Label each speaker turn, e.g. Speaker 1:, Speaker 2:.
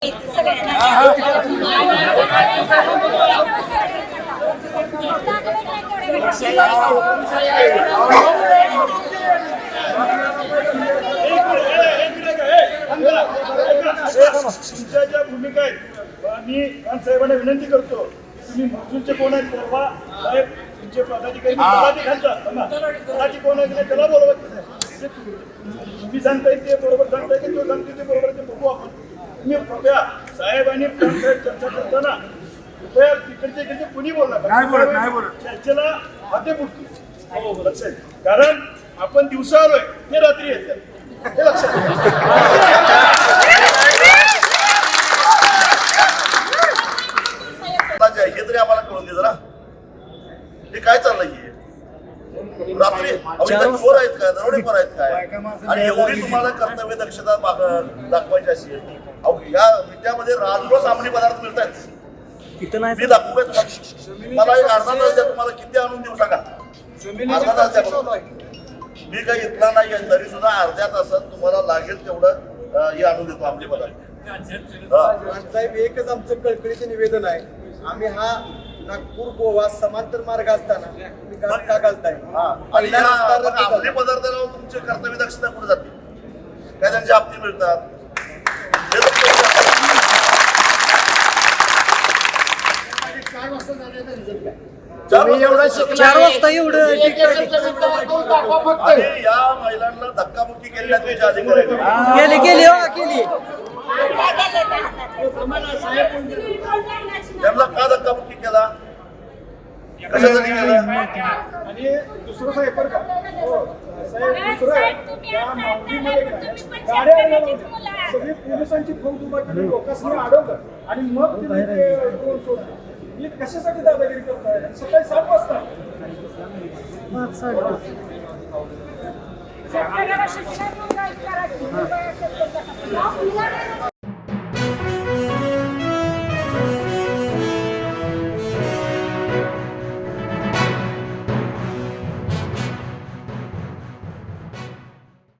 Speaker 1: तुमच्या ज्या भूमिका आहेत मी साहेबांना विनंती करतो, तुम्ही महसूलचे कोण आहेत बोलवा साहेब, तुमचे पदाधिकारी पदाधिकारी कोण आहे त्याला बोलवा. तुम्ही सांगताय ते बरोबर सांगताय की तो सांगते ते बरोबर ते बघू आपण. तुम्ही कृपया साहेब आणि साहेब चर्चा करताना कृपया तिकडचे इकडचे कुणी बोलणार चर्चेला हाते पुरतो लक्षात, कारण आपण दिवसा आलोय ते रात्री येतात हे लक्षात.
Speaker 2: हे तरी आम्हाला कळून दे जरा, हे काय चाललंय रात्री चोर आहेत काय, दरोडेखोर आहेत काय, आणि एवढी तुम्हाला कर्तव्य दक्षता दाखवायची असेल. या विद्यामध्ये राजरोस अंमली पदार्थ मिळत आहेत, मी दाखवू काय तुम्हाला? मला एक अर्धा तास द्या, तुम्हाला किती आणून देऊ सांगा. अर्धा तास द्या, मी काही इथला नाही आहे तरी सुद्धा अर्ध्या तासात तुम्हाला लागेल तेवढं हे आणून देतो अंमली पदार्थ.
Speaker 3: साहेब एकच आमचं कळकळीचं निवेदन आहे, आम्ही हा नागपूर गोवा समांतर मार्ग असताना का घालताय
Speaker 2: अंमली पदार्थाला तुमचे कर्तव्य दक्षता कुठे जाते काय, त्यांचे हप्ते मिळतात.
Speaker 3: 4 वाजता एवढं
Speaker 2: या महिलांना धक्काबुक्की केली तुमच्या
Speaker 3: केली
Speaker 2: अधिकाऱ्यांनी
Speaker 3: केली
Speaker 2: त्यांना का धक्काबुक्की केला, कशासाठी केलं?
Speaker 1: आणि दुसरं साहेब बरं का साहेब, दुसरं या मावळीमध्ये गाड्या सगळी पोलिसांची फौज उभा केली, लोकांनी अडवलं आणि मग तिने ते ड्रोन सोडलं. हे कशासाठी दादागिरी करताय? सकाळी 7 वाजता
Speaker 4: शेतकऱ्याला शिक्षण